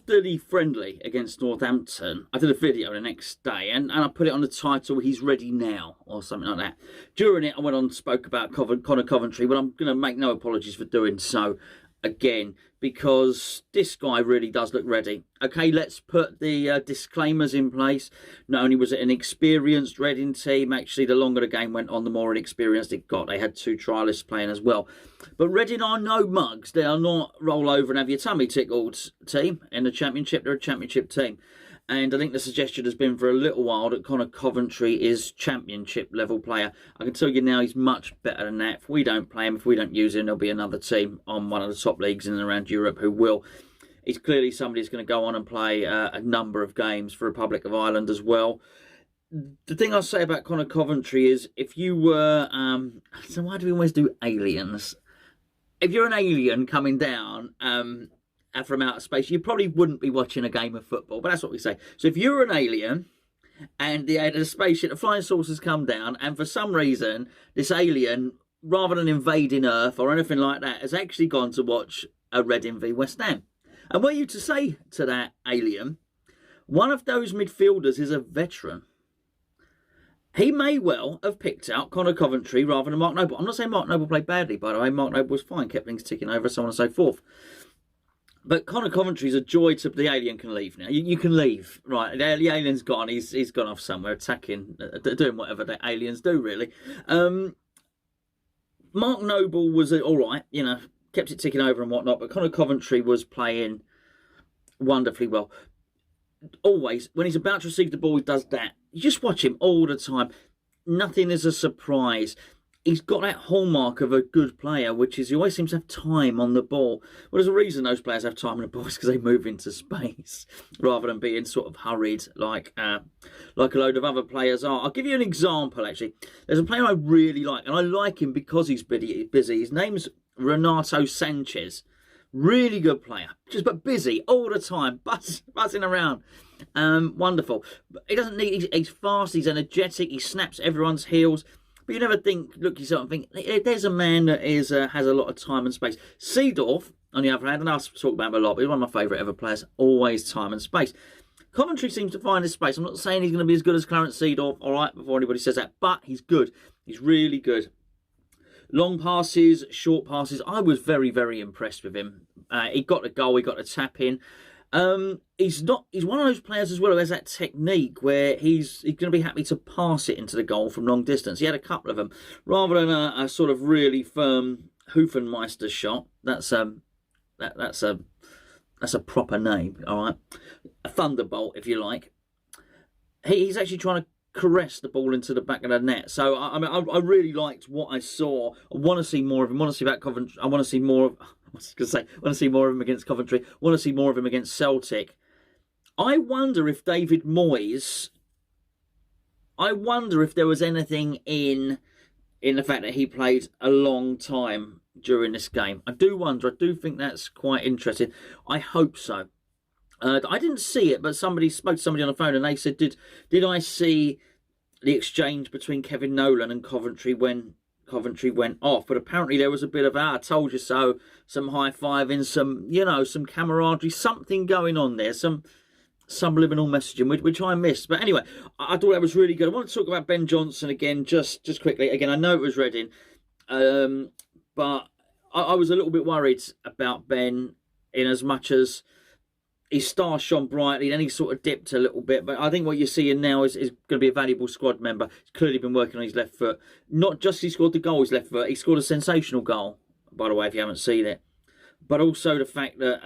after the friendly against Northampton, I did a video the next day and I put it on the title, He's Ready Now, or something like that. During it, I went on and spoke about Connor Coventry, but I'm going to make no apologies for doing so again, because this guy really does look ready. Okay, let's put the disclaimers in place. Not only was it an experienced Reading team, actually the longer the game went on, the more inexperienced it got. They had 2 trialists playing as well. But Reading are no mugs. They are not roll over and have your tummy tickled team in the Championship. They're a Championship team. And I think the suggestion has been for a little while that Connor Coventry is Championship level player. I can tell you now he's much better than that. If we don't play him, if we don't use him, there'll be another team on one of the top leagues in and around Europe who will. He's clearly somebody who's going to go on and play a number of games for Republic of Ireland as well. The thing I'll say about Connor Coventry is if you were... so why do we always do aliens? If you're an alien coming down... from outer space, you probably wouldn't be watching a game of football, but that's what we say. So if you're an alien and the spaceship, the flying saucers come down, and for some reason this alien, rather than invading Earth or anything like that, has actually gone to watch a Reading v West Ham. And what are you to say to that alien? One of those midfielders is a veteran. He may well have picked out Connor Coventry rather than Mark Noble. I'm not saying Mark Noble played badly, by the way. Mark Noble was fine, kept things ticking over, so on and so forth. But Connor Coventry's a joy to... The alien can leave now. You can leave. Right, the alien's gone. He's gone off somewhere, attacking, doing whatever the aliens do, really. Mark Noble was all right, you know, kept it ticking over and whatnot, but Connor Coventry was playing wonderfully well. Always, when he's about to receive the ball, he does that. You just watch him all the time. Nothing is a surprise. He's got that hallmark of a good player, which is he always seems to have time on the ball. Well, there's a reason those players have time on the ball, is because they move into space rather than being sort of hurried like a load of other players are. I'll give you an example, actually. There's a player I really like, and I like him because he's busy. His name's Renato Sanchez. Really good player, but busy all the time, buzzing around. Wonderful. He doesn't need... He's fast, he's energetic, he snaps everyone's heels. But you never look yourself and think, there's a man that has a lot of time and space. Seedorf, on the other hand, and I'll talk about him a lot, but he's one of my favourite ever players, always time and space. Coventry seems to find his space. I'm not saying he's going to be as good as Clarence Seedorf, all right, before anybody says that, but he's good. He's really good. Long passes, short passes. I was very, very impressed with him. He got the goal, he got the tap in. He's one of those players as well who has that technique where he's going to be happy to pass it into the goal from long distance. He had a couple of them rather than a sort of really firm Hoofenmeister shot. That's a proper name, all right. A thunderbolt, if you like. He's actually trying to caress the ball into the back of the net. So I mean, I really liked what I saw. I want to see more of him. I want to see about Coventry. I want to see more of... I was going to say, I want to see more of him against Coventry. I want to see more of him against Celtic. I wonder if David Moyes... I wonder if there was anything in the fact that he played a long time during this game. I do wonder. I do think that's quite interesting. I hope so. I didn't see it, but somebody spoke to somebody on the phone and they said, did I see the exchange between Kevin Nolan and Coventry when Coventry went off? But apparently there was a bit of, I told you so, some high-fiving, some camaraderie, something going on there, some subliminal messaging, which I missed. But anyway, I thought that was really good. I want to talk about Ben Johnson again, just quickly. Again, I know it was Reading, but I was a little bit worried about Ben in as much as his star shone brightly, then he sort of dipped a little bit. But I think what you're seeing now is going to be a valuable squad member. He's clearly been working on his left foot. Not just he scored the goal, his left foot. He scored a sensational goal, by the way, if you haven't seen it. But also the fact that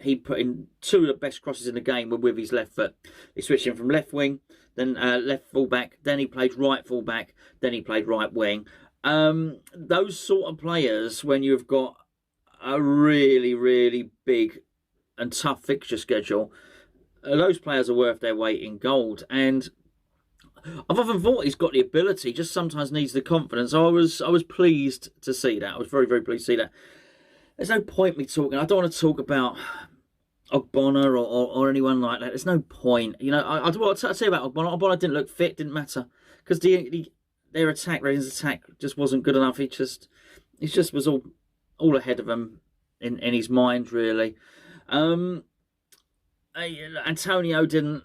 he put in 2 of the best crosses in the game were with his left foot. He switched him from left wing, then left full-back, then he played right full-back, then he played right wing. Those sort of players, when you've got a really, really big and tough fixture schedule, those players are worth their weight in gold. And I've often thought he's got the ability, just sometimes needs the confidence. I was pleased to see that. I was very, very pleased to see that. There's no point me talking. I don't want to talk about Ogbonna or anyone like that. There's no point. You know, I'll tell you about Ogbonna. Ogbonna didn't look fit, didn't matter. Because their attack, Reading's attack, just wasn't good enough. He just was all ahead of him in his mind, really. Antonio didn't.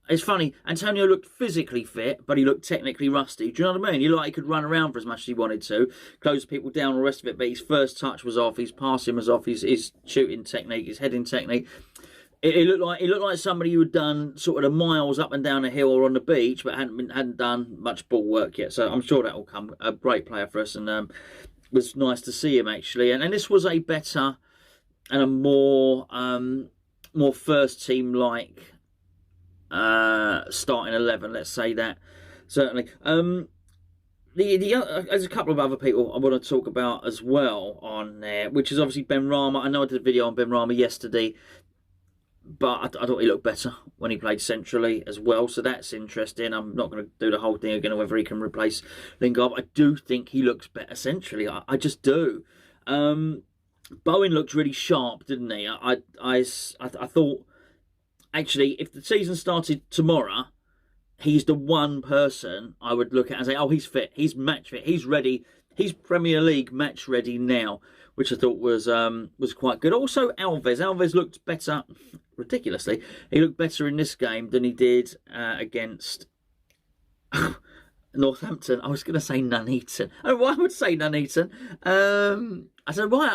It's funny, Antonio looked physically fit, but he looked technically rusty. Do you know what I mean? He could run around for as much as he wanted to, close people down, all the rest of it, but his first touch was off, his passing was off, his shooting technique, his heading technique. It looked like somebody who had done sort of the miles up and down a hill or on the beach, but hadn't done much ball work yet. So I'm sure that will come. A great player for us, and it was nice to see him actually. And this was a better and a more first team like starting 11, let's say that, certainly. There's a couple of other people I want to talk about as well on there, which is obviously Benrahma. I know I did a video on Benrahma yesterday, but I thought he looked better when he played centrally as well, so that's interesting. I'm not going to do the whole thing again, whether he can replace Lingard. I do think he looks better centrally. I just do. Bowen looked really sharp, didn't he? I thought, actually, if the season started tomorrow, he's the one person I would look at and say, oh, he's fit, he's match fit, he's ready, he's Premier League match ready now, which I thought was quite good. Also, Alves looked better, ridiculously, he looked better in this game than he did against Northampton. I was going to say Nuneaton. I don't know why I would say Nuneaton. I don't know why.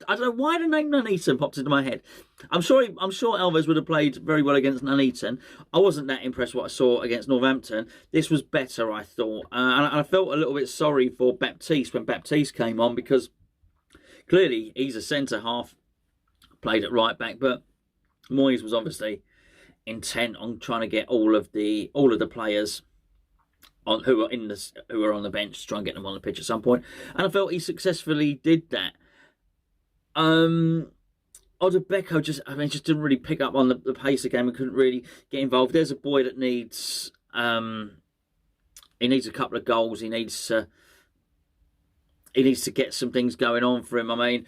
I don't know why the name Nuneaton popped into my head. I'm sure Alves would have played very well against Nuneaton. I wasn't that impressed with what I saw against Northampton. This was better, I thought. And I felt a little bit sorry for Baptiste when Baptiste came on, because clearly he's a centre half, played at right back, but Moyes was obviously intent on trying to get all of the players who are on the bench to try and get them on the pitch at some point, and I felt he successfully did that. Odebeko just didn't really pick up on the pace of the game and couldn't really get involved. There's a boy that needs a couple of goals. He needs to get some things going on for him. I mean,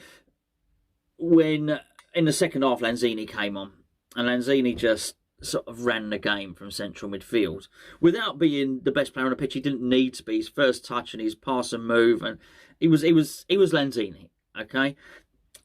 when in the second half Lanzini came on, and Lanzini just sort of ran the game from central midfield without being the best player on the pitch. He didn't need to be. His first touch and his pass and move, and he was Lanzini, okay.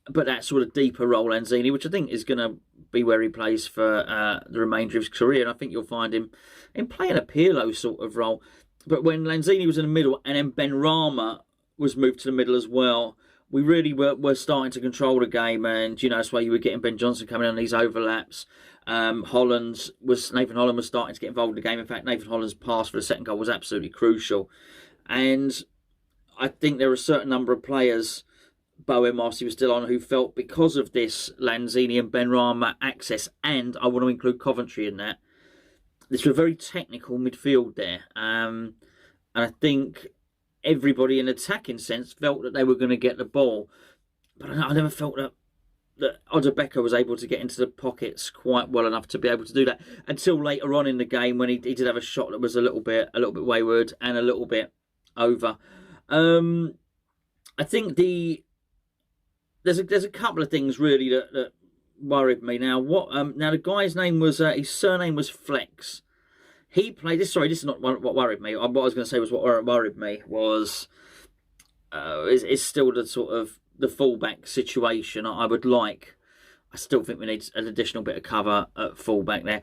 But that sort of deeper role Lanzini, which I think is going to be where he plays for the remainder of his career, and I think you'll find him in playing a Pirlo sort of role. But when Lanzini was in the middle and then Benrahma was moved to the middle as well, we really were starting to control the game, and that's why you were getting Ben Johnson coming on these overlaps. Nathan Holland was starting to get involved in the game. In fact, Nathan Holland's pass for the second goal was absolutely crucial. And I think there are a certain number of players, Bowen whilst he was still on, who felt because of this Lanzini and Benrahma access, and I want to include Coventry in that, this was a very technical midfield there. And I think everybody in attacking sense felt that they were going to get the ball. But I never felt that Odebeko was able to get into the pockets quite well enough to be able to do that until later on in the game, when he did have a shot that was a little bit wayward and a little bit over. I think there's a couple of things really that worried me. Now the guy's name was his surname was Flex. He played this. Sorry, this is not what worried me. What I was going to say was what worried me was is still the sort of the fullback situation. I still think we need an additional bit of cover at fullback there.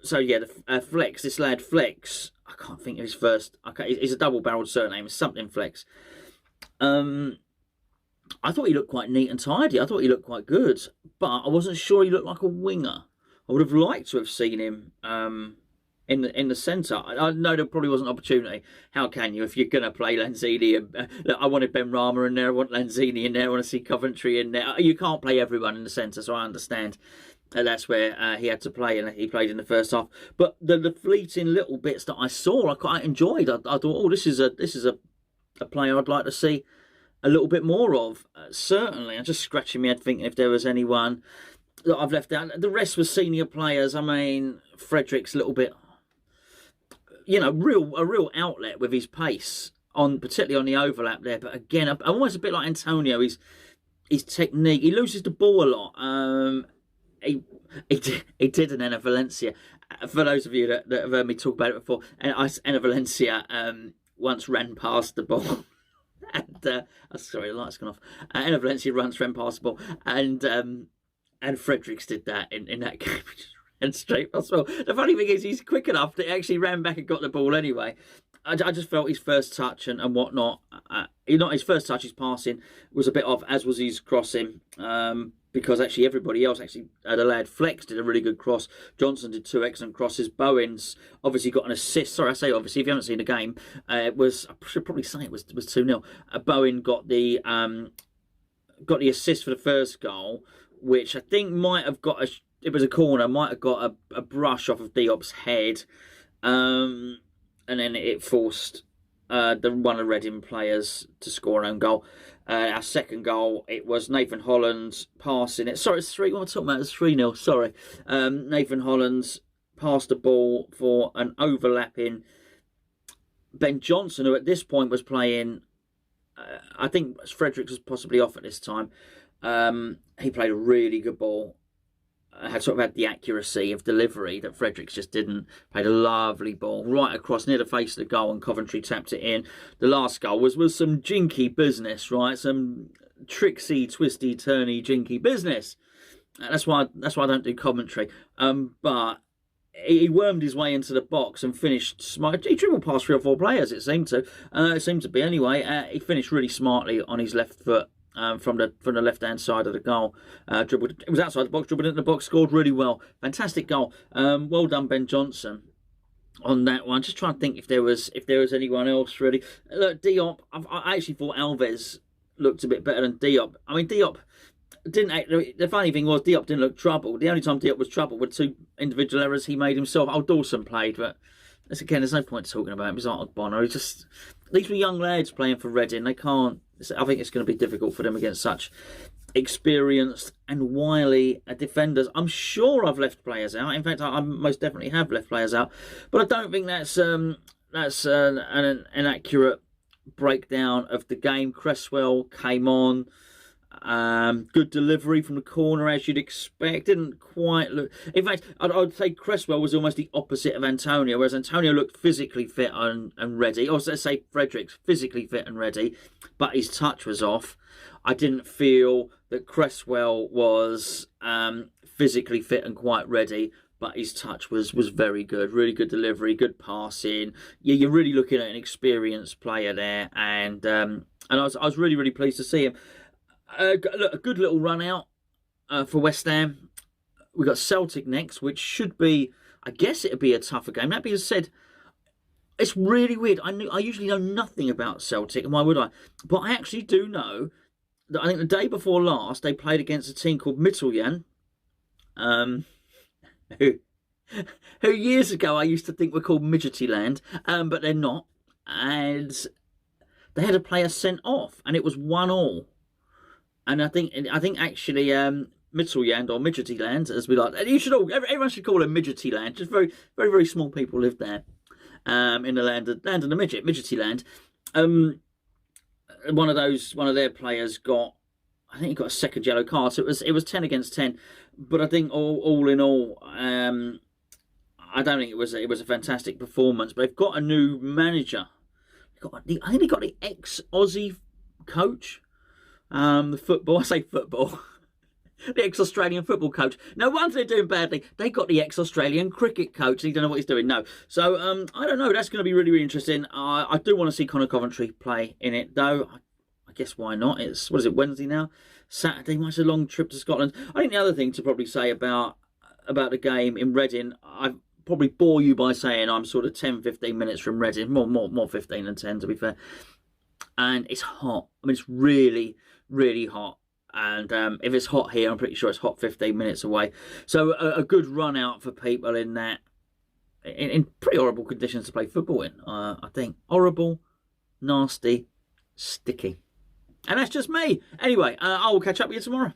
So yeah, Flex, this lad Flex, I can't think of his first. Okay, he's a double-barreled surname. It's something Flex. I thought he looked quite neat and tidy. I thought he looked quite good, but I wasn't sure he looked like a winger. I would have liked to have seen him in the centre. I know there probably wasn't an opportunity. How can you if you're going to play Lanzini? I wanted Benrahma in there. I want Lanzini in there. I want to see Coventry in there. You can't play everyone in the centre, so I understand. That's where he had to play, and he played in the first half. But the fleeting little bits that I saw, I quite enjoyed. I thought, oh, this is a player I'd like to see a little bit more of. Certainly, I'm just scratching my head thinking if there was anyone that I've left out. The rest was senior players. I mean, Fredricks a little bit, a real outlet with his pace, particularly on the overlap there. But again, almost a bit like Antonio, his technique. He loses the ball a lot. He did an Enner Valencia. For those of you that have heard me talk about it before, Enner Valencia once ran past the ball. And sorry, the light's gone off. Enner Valencia ran past the ball, and And Fredricks did that in that game. And straight as well. The funny thing is, he's quick enough that he actually ran back and got the ball anyway. I just felt his first touch and whatnot. Not his first touch, his passing was a bit off, as was his crossing. Because actually everybody else, the lad Flex did a really good cross. Johnson did 2 excellent crosses. Bowen's obviously got an assist. Sorry, I say obviously, if you haven't seen the game, I should probably say it was 2-0. Bowen got the assist for the first goal, which I think might have got it was a corner, might have got a brush off of Diop's head, and then it forced one of the Reading players to score an own goal. Our second goal, it was Nathan Holland's passing it. Sorry, it's 3. What am I talking about? It's 3-0. Sorry. Nathan Holland's passed the ball for an overlapping Ben Johnson, who at this point was playing. I think Fredricks was possibly off at this time. He played a really good ball. Had the accuracy of delivery that Fredricks just didn't. Played a lovely ball right across near the face of the goal, and Coventry tapped it in. The last goal was some jinky business, right? Some tricksy, twisty, turny, jinky business. That's why I don't do commentary. But he wormed his way into the box and finished smart. He dribbled past 3 or 4 players. It seemed to. It seemed to be anyway. He finished really smartly on his left foot. From the left-hand side of the goal. Dribbled. It was outside the box, dribbled into the box, scored really well. Fantastic goal. Well done, Ben Johnson, on that one. Just trying to think if there was anyone else, really. Look, Diop, I actually thought Alves looked a bit better than Diop. I mean, Diop didn't... The funny thing was, Diop didn't look troubled. The only time Diop was troubled were 2 individual errors he made himself. Dawson played, but... Again, there's no point talking about him. He's like Bono. These were young lads playing for Reading. They can't... I think it's going to be difficult for them against such experienced and wily defenders. I'm sure I've left players out. In fact, I most definitely have left players out. But I don't think that's an accurate breakdown of the game. Cresswell came on. Good delivery from the corner, as you'd expect. Didn't quite look... In fact, I'd say Cresswell was almost the opposite of Antonio, whereas Antonio looked physically fit and ready. Or let's say Fredricks, physically fit and ready, but his touch was off. I didn't feel that Cresswell was physically fit and quite ready, but his touch was very good. Really good delivery, good passing. Yeah, you're really looking at an experienced player there, and I was really, really pleased to see him. A good little run out for West Ham. We've got Celtic next, which should be, I guess it'll be a tougher game. That being said, it's really weird. I usually know nothing about Celtic, and why would I? But I actually do know that I think the day before last, they played against a team called Midtjylland, who years ago I used to think were called Midgetyland, but they're not. And they had a player sent off, and it was 1-1. And I think actually Midtjylland or Midgetyland, as we like, everyone should call it Midgetyland. Just very, very, very small people live there, in the land of the midget, Midgetyland. One of their players got, I think he got a second yellow card. So it was 10 against 10. But I think all in all, I don't think it was a fantastic performance. But they've got a new manager. I think they got the ex-Aussie coach. The ex-Australian football coach. No wonder they're doing badly. They got the ex-Australian cricket coach. He don't know what he's doing. No. So, I don't know. That's going to be really, really interesting. I do want to see Connor Coventry play in it, though. I guess why not? It's, what is it, Wednesday now? Saturday. It's a long trip to Scotland. I think the other thing to probably say about the game in Reading, I probably bore you by saying I'm sort of 10, 15 minutes from Reading. More 15 than 10, to be fair. And it's hot. I mean, it's really, really hot. And if it's hot here, I'm pretty sure it's hot 15 minutes away. So a good run out for people in that, in pretty horrible conditions to play football in, I think. Horrible, nasty, sticky. And that's just me. Anyway, I will catch up with you tomorrow.